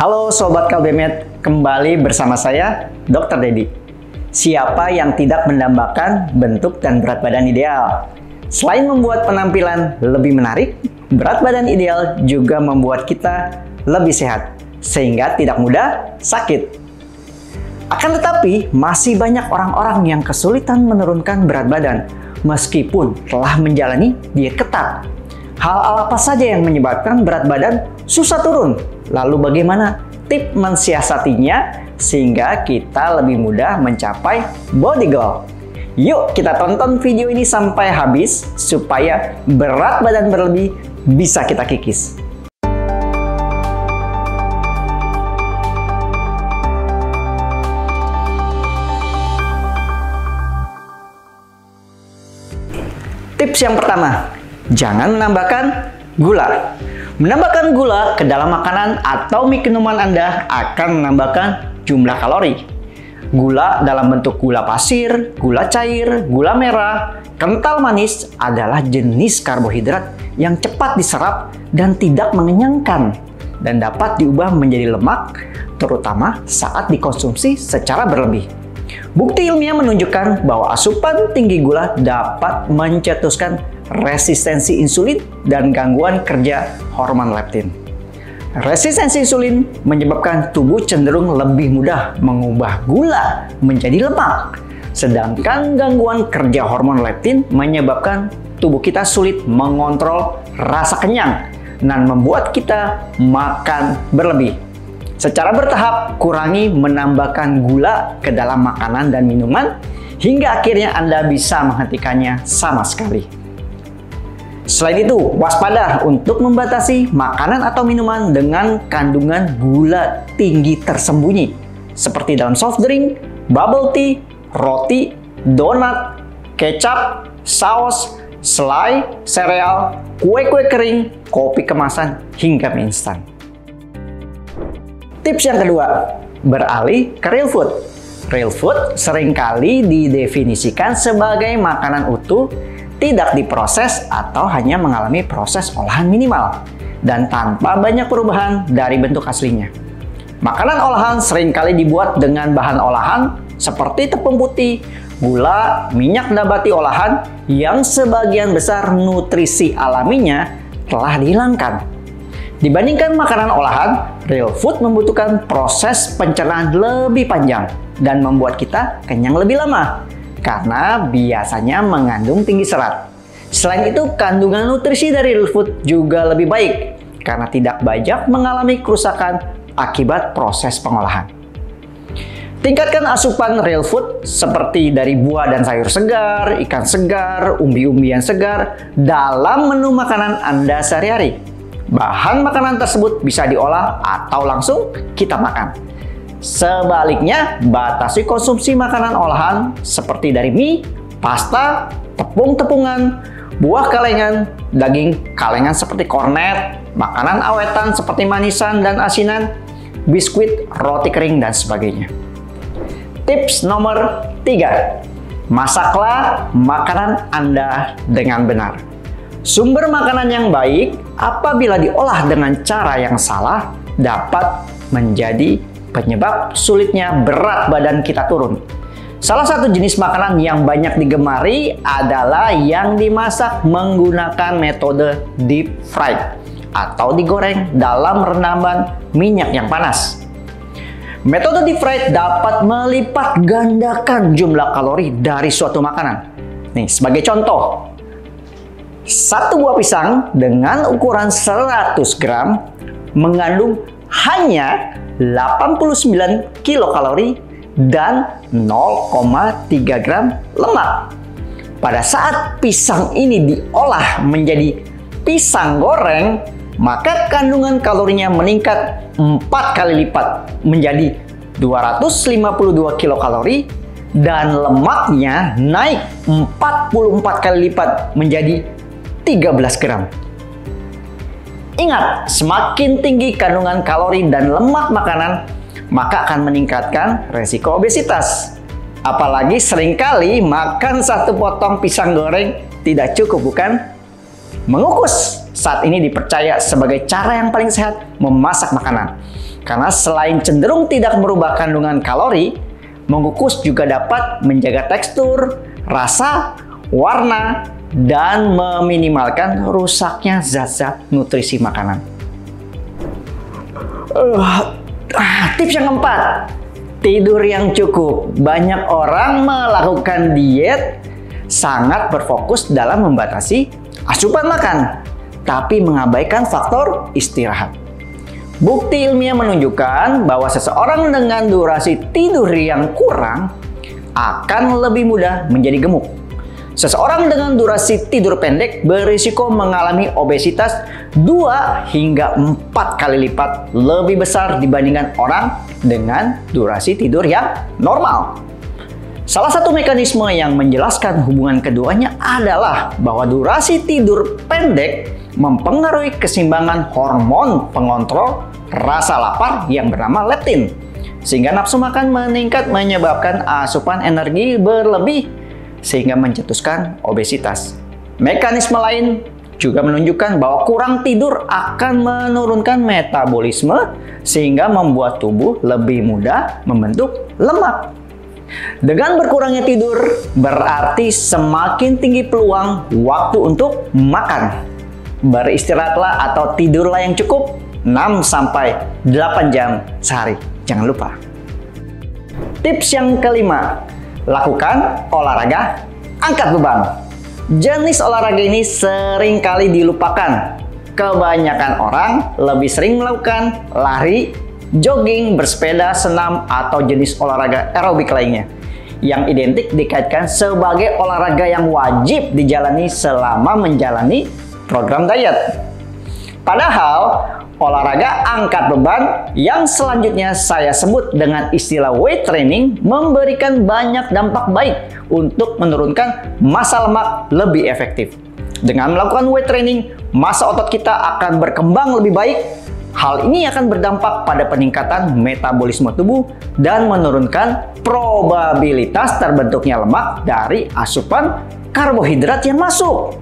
Halo Sobat KBMed, kembali bersama saya, Dr. Dedi. Siapa yang tidak mendambakan bentuk dan berat badan ideal? Selain membuat penampilan lebih menarik, berat badan ideal juga membuat kita lebih sehat, sehingga tidak mudah sakit. Akan tetapi, masih banyak orang-orang yang kesulitan menurunkan berat badan, meskipun telah menjalani diet ketat. Hal apa saja yang menyebabkan berat badan susah turun? Lalu bagaimana tips mensiasatinya sehingga kita lebih mudah mencapai body goal? Yuk kita tonton video ini sampai habis supaya berat badan berlebih bisa kita kikis. Tips yang pertama, jangan menambahkan gula. Menambahkan gula ke dalam makanan atau minuman Anda akan menambahkan jumlah kalori. Gula dalam bentuk gula pasir, gula cair, gula merah, kental manis adalah jenis karbohidrat yang cepat diserap dan tidak mengenyangkan dan dapat diubah menjadi lemak, terutama saat dikonsumsi secara berlebih. Bukti ilmiah menunjukkan bahwa asupan tinggi gula dapat mencetuskan resistensi insulin dan gangguan kerja hormon leptin. Resistensi insulin menyebabkan tubuh cenderung lebih mudah mengubah gula menjadi lemak. Sedangkan gangguan kerja hormon leptin menyebabkan tubuh kita sulit mengontrol rasa kenyang dan membuat kita makan berlebih. Secara bertahap, kurangi menambahkan gula ke dalam makanan dan minuman hingga akhirnya Anda bisa menghentikannya sama sekali. Selain itu, waspada untuk membatasi makanan atau minuman dengan kandungan gula tinggi tersembunyi, seperti dalam soft drink, bubble tea, roti, donat, kecap, saus, selai, sereal, kue-kue kering, kopi kemasan, hingga mie instan. Tips yang kedua, beralih ke real food. Real food seringkali didefinisikan sebagai makanan utuh, tidak diproses atau hanya mengalami proses olahan minimal dan tanpa banyak perubahan dari bentuk aslinya. Makanan olahan seringkali dibuat dengan bahan olahan seperti tepung putih, gula, minyak nabati olahan yang sebagian besar nutrisi alaminya telah dihilangkan. Dibandingkan makanan olahan, real food membutuhkan proses pencernaan lebih panjang dan membuat kita kenyang lebih lama, karena biasanya mengandung tinggi serat. Selain itu, kandungan nutrisi dari real food juga lebih baik, karena tidak banyak mengalami kerusakan akibat proses pengolahan. Tingkatkan asupan real food seperti dari buah dan sayur segar, ikan segar, umbi-umbian segar dalam menu makanan Anda sehari-hari. Bahan makanan tersebut bisa diolah atau langsung kita makan. Sebaliknya, batasi konsumsi makanan olahan seperti dari mie, pasta, tepung-tepungan, buah kalengan, daging kalengan seperti kornet, makanan awetan seperti manisan dan asinan, biskuit, roti kering, dan sebagainya. Tips nomor 3. Masaklah makanan Anda dengan benar. Sumber makanan yang baik apabila diolah dengan cara yang salah dapat menjadi penyebab sulitnya berat badan kita turun. Salah satu jenis makanan yang banyak digemari adalah yang dimasak menggunakan metode deep fried atau digoreng dalam rendaman minyak yang panas. Metode deep fried dapat melipat gandakan jumlah kalori dari suatu makanan. Nih, sebagai contoh, satu buah pisang dengan ukuran 100 gram mengandung hanya 89 kilokalori dan 0,3 gram lemak. Pada saat pisang ini diolah menjadi pisang goreng, maka kandungan kalorinya meningkat 4 kali lipat menjadi 252 kilokalori dan lemaknya naik 44 kali lipat menjadi 13 gram. Ingat, semakin tinggi kandungan kalori dan lemak makanan, maka akan meningkatkan resiko obesitas. Apalagi seringkali makan satu potong pisang goreng tidak cukup, bukan? Mengukus saat ini dipercaya sebagai cara yang paling sehat memasak makanan. Karena selain cenderung tidak merubah kandungan kalori, mengukus juga dapat menjaga tekstur, rasa, warna, dan meminimalkan rusaknya zat-zat nutrisi makanan. Tips yang keempat, tidur yang cukup. Banyak orang melakukan diet sangat berfokus dalam membatasi asupan makan, tapi mengabaikan faktor istirahat. Bukti ilmiah menunjukkan bahwa seseorang dengan durasi tidur yang kurang akan lebih mudah menjadi gemuk. Seseorang dengan durasi tidur pendek berisiko mengalami obesitas 2 hingga 4 kali lipat lebih besar dibandingkan orang dengan durasi tidur yang normal. Salah satu mekanisme yang menjelaskan hubungan keduanya adalah bahwa durasi tidur pendek mempengaruhi keseimbangan hormon pengontrol rasa lapar yang bernama leptin, sehingga nafsu makan meningkat menyebabkan asupan energi berlebih sehingga mencetuskan obesitas. Mekanisme lain juga menunjukkan bahwa kurang tidur akan menurunkan metabolisme sehingga membuat tubuh lebih mudah membentuk lemak. Dengan berkurangnya tidur berarti semakin tinggi peluang waktu untuk makan. Beristirahatlah atau tidurlah yang cukup 6-8 jam sehari. Jangan lupa. Tips yang kelima, lakukan olahraga angkat beban. Jenis olahraga ini sering kali dilupakan. Kebanyakan orang lebih sering melakukan lari, jogging, bersepeda, senam, atau jenis olahraga aerobik lainnya yang identik dikaitkan sebagai olahraga yang wajib dijalani selama menjalani program diet. Padahal olahraga angkat beban yang selanjutnya saya sebut dengan istilah weight training memberikan banyak dampak baik untuk menurunkan massa lemak lebih efektif. Dengan melakukan weight training, massa otot kita akan berkembang lebih baik. Hal ini akan berdampak pada peningkatan metabolisme tubuh dan menurunkan probabilitas terbentuknya lemak dari asupan karbohidrat yang masuk.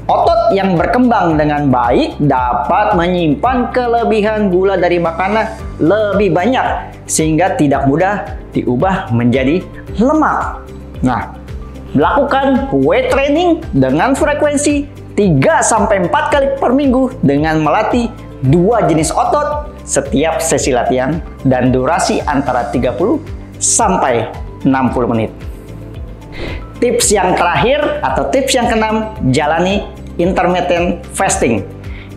Otot yang berkembang dengan baik dapat menyimpan kelebihan gula dari makanan lebih banyak sehingga tidak mudah diubah menjadi lemak. Nah, lakukan weight training dengan frekuensi 3-4 kali per minggu dengan melatih 2 jenis otot setiap sesi latihan dan durasi antara 30 sampai 60 menit. Tips yang terakhir atau tips yang keenam, jalani intermittent fasting.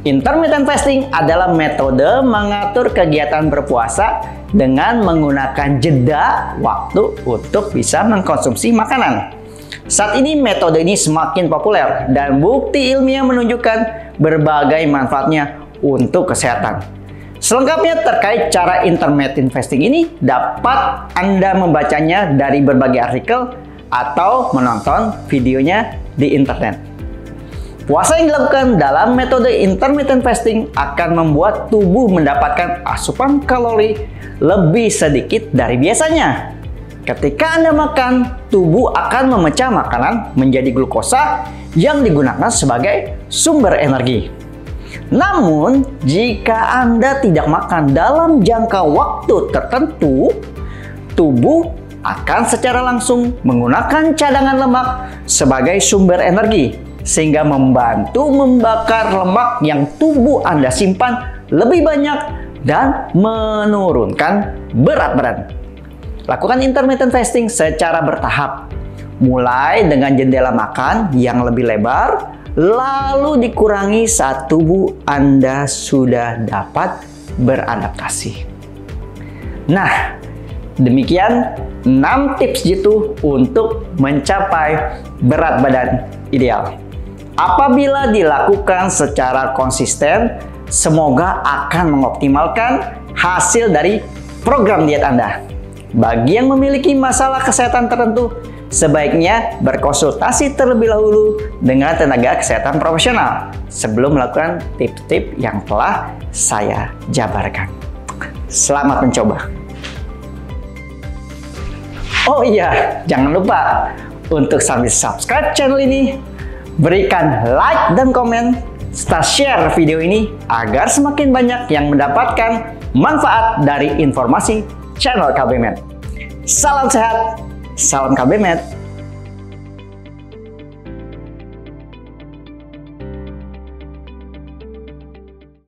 Intermittent fasting adalah metode mengatur kegiatan berpuasa dengan menggunakan jeda waktu untuk bisa mengkonsumsi makanan. Saat ini metode ini semakin populer dan bukti ilmiah menunjukkan berbagai manfaatnya untuk kesehatan. Selengkapnya terkait cara intermittent fasting ini dapat Anda membacanya dari berbagai artikel atau menonton videonya di internet. Puasa yang dilakukan dalam metode intermittent fasting akan membuat tubuh mendapatkan asupan kalori lebih sedikit dari biasanya. Ketika Anda makan, tubuh akan memecah makanan menjadi glukosa yang digunakan sebagai sumber energi. Namun, jika Anda tidak makan dalam jangka waktu tertentu, tubuh akan secara langsung menggunakan cadangan lemak sebagai sumber energi, sehingga membantu membakar lemak yang tubuh Anda simpan lebih banyak dan menurunkan berat badan. Lakukan intermittent fasting secara bertahap, mulai dengan jendela makan yang lebih lebar, lalu dikurangi saat tubuh Anda sudah dapat beradaptasi. Nah, demikian 6 tips jitu untuk mencapai berat badan ideal. Apabila dilakukan secara konsisten, semoga akan mengoptimalkan hasil dari program diet Anda. Bagi yang memiliki masalah kesehatan tertentu, sebaiknya berkonsultasi terlebih dahulu dengan tenaga kesehatan profesional sebelum melakukan tips-tips yang telah saya jabarkan. Selamat mencoba. Oh iya, jangan lupa untuk sambil subscribe channel ini, berikan like dan komen, serta share video ini agar semakin banyak yang mendapatkan manfaat dari informasi channel KB Med. Salam sehat, salam KB Med.